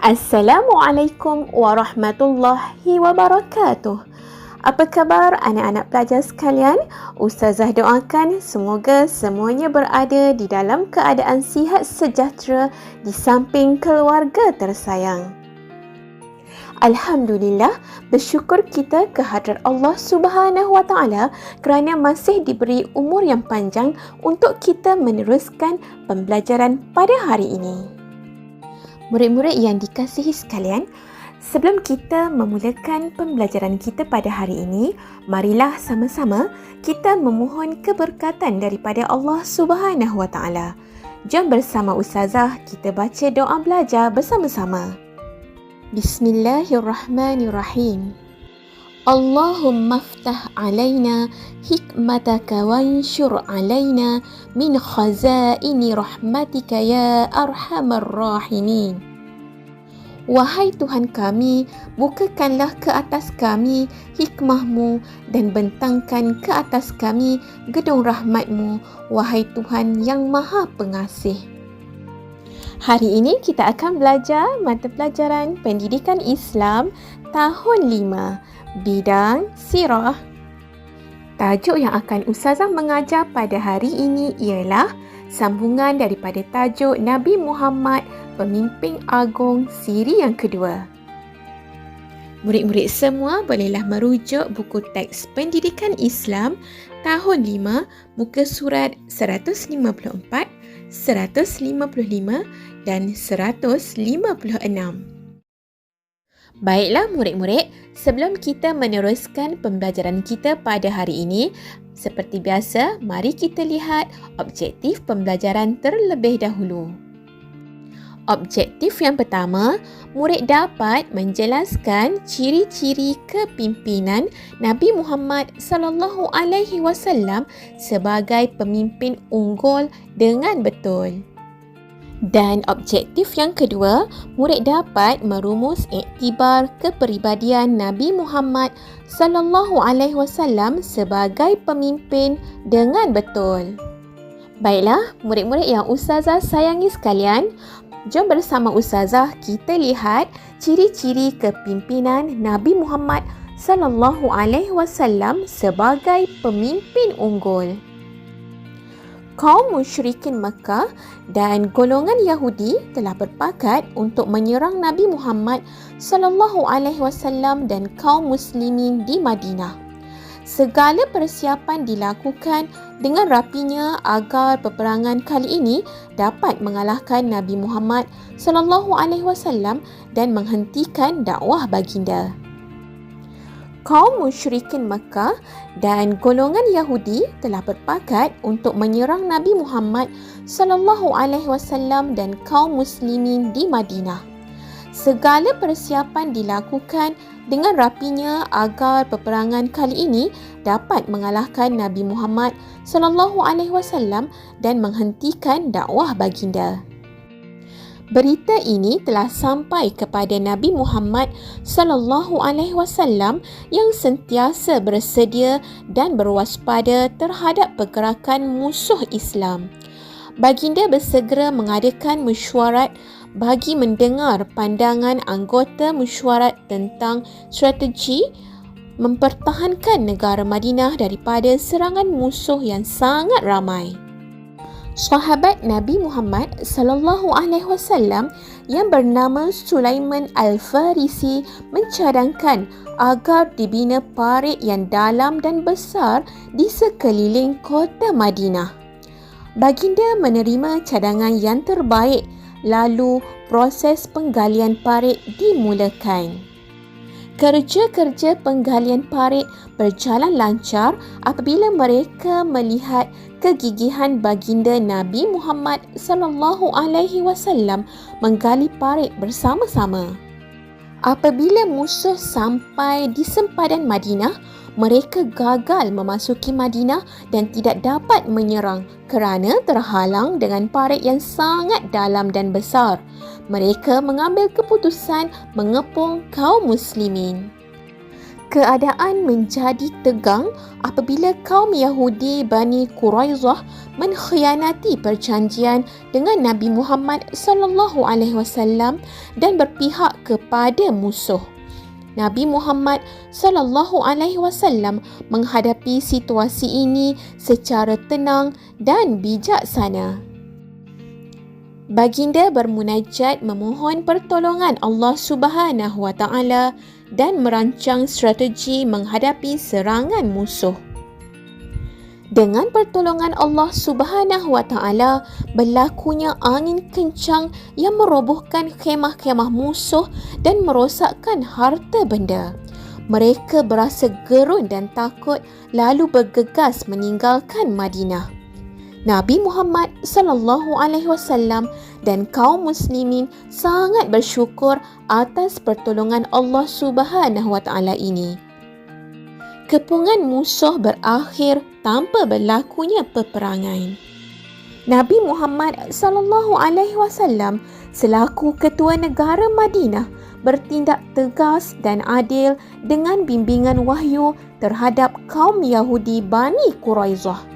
Assalamualaikum warahmatullahi wabarakatuh. Apa khabar anak-anak pelajar sekalian? Ustazah doakan semoga semuanya berada di dalam keadaan sihat sejahtera di samping keluarga tersayang. Alhamdulillah, bersyukur kita kehadrat Allah Subhanahu Wa Taala kerana masih diberi umur yang panjang untuk kita meneruskan pembelajaran pada hari ini. Murid-murid yang dikasihi sekalian, sebelum kita memulakan pembelajaran kita pada hari ini, marilah sama-sama kita memohon keberkatan daripada Allah Subhanahu Wa Taala. Jom bersama Ustazah kita baca doa belajar bersama-sama. Bismillahirrahmanirrahim. Allahumma aftah alaina hikmataka wanshur alaina min khazaini rahmatika ya arhamar rahimin. Wahai Tuhan kami, bukakanlah ke atas kami hikmahmu dan bentangkan ke atas kami gedung rahmatmu, wahai Tuhan yang maha pengasih. Hari ini kita akan belajar mata pelajaran Pendidikan Islam tahun 5. Bidang Sirah. Tajuk yang akan Ustazah mengajar pada hari ini ialah sambungan daripada tajuk Nabi Muhammad, Pemimpin Agung Siri yang kedua. Murid-murid semua bolehlah merujuk buku teks Pendidikan Islam tahun 5, muka surat 154, 155 dan 156. Baiklah murid-murid, sebelum kita meneruskan pembelajaran kita pada hari ini, seperti biasa, mari kita lihat objektif pembelajaran terlebih dahulu. Objektif yang pertama, murid dapat menjelaskan ciri-ciri kepimpinan Nabi Muhammad sallallahu alaihi wasallam sebagai pemimpin unggul dengan betul. Dan objektif yang kedua, murid dapat merumus iktibar kepribadian Nabi Muhammad sallallahu alaihi wasallam sebagai pemimpin dengan betul. Baiklah, murid-murid yang Ustazah sayangi sekalian, jom bersama Ustazah kita lihat ciri-ciri kepimpinan Nabi Muhammad sallallahu alaihi wasallam sebagai pemimpin unggul. Kaum musyrikin Makkah dan golongan Yahudi telah berpakat untuk menyerang Nabi Muhammad sallallahu alaihi wasallam dan kaum muslimin di Madinah. Segala persiapan dilakukan dengan rapinya agar peperangan kali ini dapat mengalahkan Nabi Muhammad sallallahu alaihi wasallam dan menghentikan dakwah baginda. Kaum musyrikin Makkah dan golongan Yahudi telah berpakat untuk menyerang Nabi Muhammad sallallahu alaihi wasallam dan kaum muslimin di Madinah. Segala persiapan dilakukan dengan rapinya agar peperangan kali ini dapat mengalahkan Nabi Muhammad sallallahu alaihi wasallam dan menghentikan dakwah baginda. Berita ini telah sampai kepada Nabi Muhammad sallallahu alaihi wasallam yang sentiasa bersedia dan berwaspada terhadap pergerakan musuh Islam. Baginda bersegera mengadakan mesyuarat bagi mendengar pandangan anggota mesyuarat tentang strategi mempertahankan negara Madinah daripada serangan musuh yang sangat ramai. Sahabat Nabi Muhammad sallallahu alaihi wasallam yang bernama Sulaiman Al-Farisi mencadangkan agar dibina parit yang dalam dan besar di sekeliling kota Madinah. Baginda menerima cadangan yang terbaik, lalu proses penggalian parit dimulakan. Kerja-kerja penggalian parit berjalan lancar apabila mereka melihat kegigihan baginda Nabi Muhammad sallallahu alaihi wasallam menggali parit bersama-sama. Apabila musuh sampai di sempadan Madinah, mereka gagal memasuki Madinah dan tidak dapat menyerang kerana terhalang dengan parit yang sangat dalam dan besar. Mereka mengambil keputusan mengepung kaum muslimin. Keadaan menjadi tegang apabila kaum Yahudi Bani Quraizah mengkhianati perjanjian dengan Nabi Muhammad SAW dan berpihak kepada musuh. Nabi Muhammad SAW menghadapi situasi ini secara tenang dan bijaksana. Baginda bermunajat memohon pertolongan Allah Subhanahu Wa Taala dan merancang strategi menghadapi serangan musuh. Dengan pertolongan Allah Subhanahu Wa Taala, berlakunya angin kencang yang merobohkan khemah-khemah musuh dan merosakkan harta benda. Mereka berasa gerun dan takut lalu bergegas meninggalkan Madinah. Nabi Muhammad SAW dan kaum muslimin sangat bersyukur atas pertolongan Allah Subhanahu Wa Taala ini. Kepungan musuh berakhir tanpa berlakunya peperangan. Nabi Muhammad SAW selaku ketua negara Madinah bertindak tegas dan adil dengan bimbingan wahyu terhadap kaum Yahudi Bani Quraizah.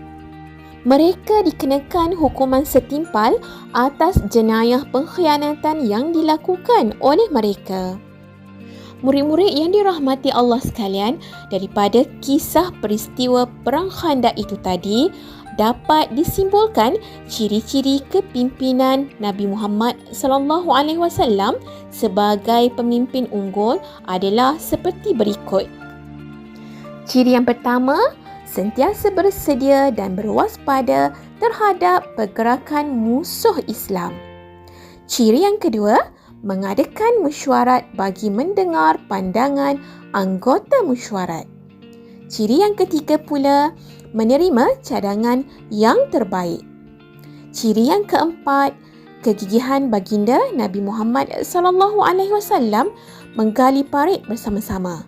Mereka dikenakan hukuman setimpal atas jenayah pengkhianatan yang dilakukan oleh mereka. Murid-murid yang dirahmati Allah sekalian, daripada kisah peristiwa Perang Khandak itu tadi, dapat disimpulkan ciri-ciri kepimpinan Nabi Muhammad SAW sebagai pemimpin unggul adalah seperti berikut. Ciri yang pertama, sentiasa bersedia dan berwaspada terhadap pergerakan musuh Islam. Ciri yang kedua, mengadakan mesyuarat bagi mendengar pandangan anggota mesyuarat. Ciri yang ketiga pula, menerima cadangan yang terbaik. Ciri yang keempat, kegigihan baginda Nabi Muhammad SAW menggali parit bersama-sama.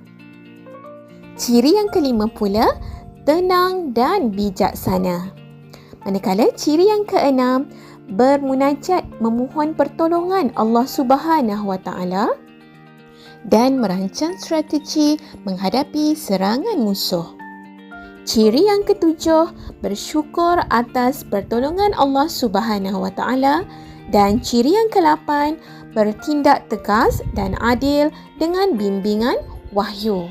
Ciri yang kelima pula, tenang dan bijaksana. Manakala ciri yang keenam, bermunajat memohon pertolongan Allah Subhanahu Wa Taala dan merancang strategi menghadapi serangan musuh. Ciri yang ketujuh, bersyukur atas pertolongan Allah Subhanahu Wa Taala, dan ciri yang ke-8, bertindak tegas dan adil dengan bimbingan wahyu.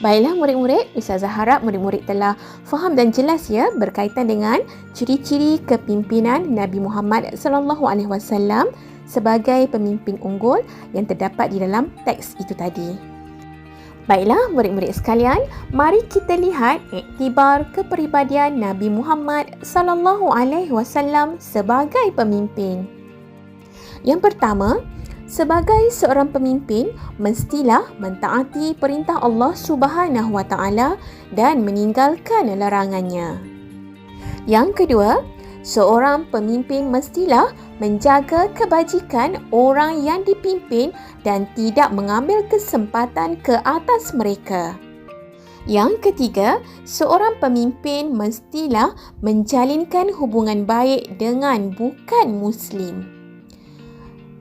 Baiklah murid-murid, Ustazah harap murid-murid telah faham dan jelas ya berkaitan dengan ciri-ciri kepimpinan Nabi Muhammad SAW sebagai pemimpin unggul yang terdapat di dalam teks itu tadi. Baiklah murid-murid sekalian, mari kita lihat iktibar kepribadian Nabi Muhammad SAW sebagai pemimpin. Yang pertama, sebagai seorang pemimpin, mestilah mentaati perintah Allah Subhanahu Wa Taala dan meninggalkan larangannya. Yang kedua, seorang pemimpin mestilah menjaga kebajikan orang yang dipimpin dan tidak mengambil kesempatan ke atas mereka. Yang ketiga, seorang pemimpin mestilah menjalinkan hubungan baik dengan bukan Muslim.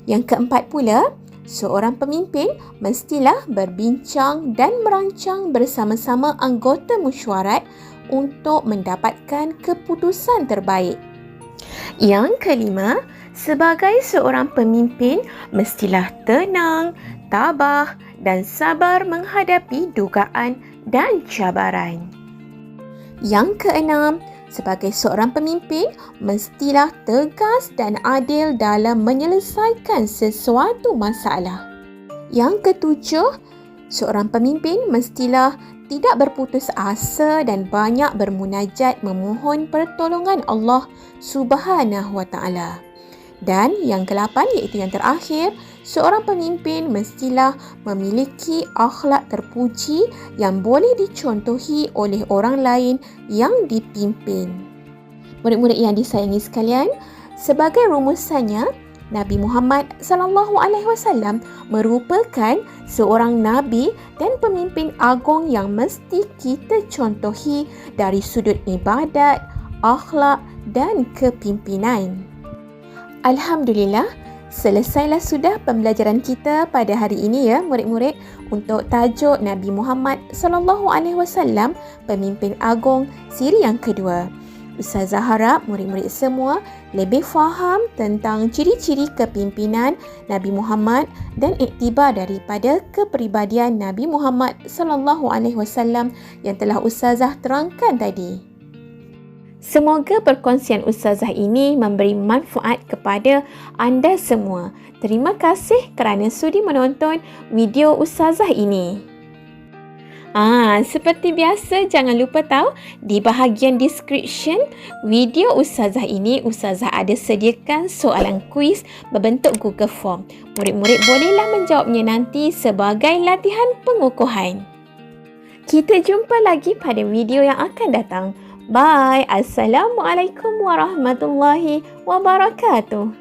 Yang keempat pula, seorang pemimpin mestilah berbincang dan merancang bersama-sama anggota mesyuarat untuk mendapatkan keputusan terbaik. Yang kelima, sebagai seorang pemimpin mestilah tenang, tabah dan sabar menghadapi dugaan dan cabaran. Yang keenam, sebagai seorang pemimpin, mestilah tegas dan adil dalam menyelesaikan sesuatu masalah. Yang ketujuh, seorang pemimpin mestilah tidak berputus asa dan banyak bermunajat memohon pertolongan Allah Subhanahu Wa Taala. Dan yang ke-8 iaitu yang terakhir, seorang pemimpin mestilah memiliki akhlak terpuji yang boleh dicontohi oleh orang lain yang dipimpin. Murid-murid yang disayangi sekalian, sebagai rumusannya, Nabi Muhammad SAW merupakan seorang nabi dan pemimpin agung yang mesti kita contohi dari sudut ibadat, akhlak dan kepimpinan. Alhamdulillah, Selesailah sudah pembelajaran kita pada hari ini ya murid-murid untuk tajuk Nabi Muhammad sallallahu alaihi wasallam, pemimpin agung siri yang kedua. Ustazah harap murid-murid semua lebih faham tentang ciri-ciri kepimpinan Nabi Muhammad dan iktibar daripada kepribadian Nabi Muhammad sallallahu alaihi wasallam yang telah ustazah terangkan tadi. Semoga perkongsian ustazah ini memberi manfaat kepada anda semua. Terima kasih kerana sudi menonton video ustazah ini. Seperti biasa, jangan lupa tahu di bahagian description video ustazah ini, ustazah ada sediakan soalan kuis berbentuk Google Form. Murid-murid bolehlah menjawabnya nanti sebagai latihan pengukuhan. Kita jumpa lagi pada video yang akan datang. Bye. Assalamualaikum warahmatullahi wabarakatuh.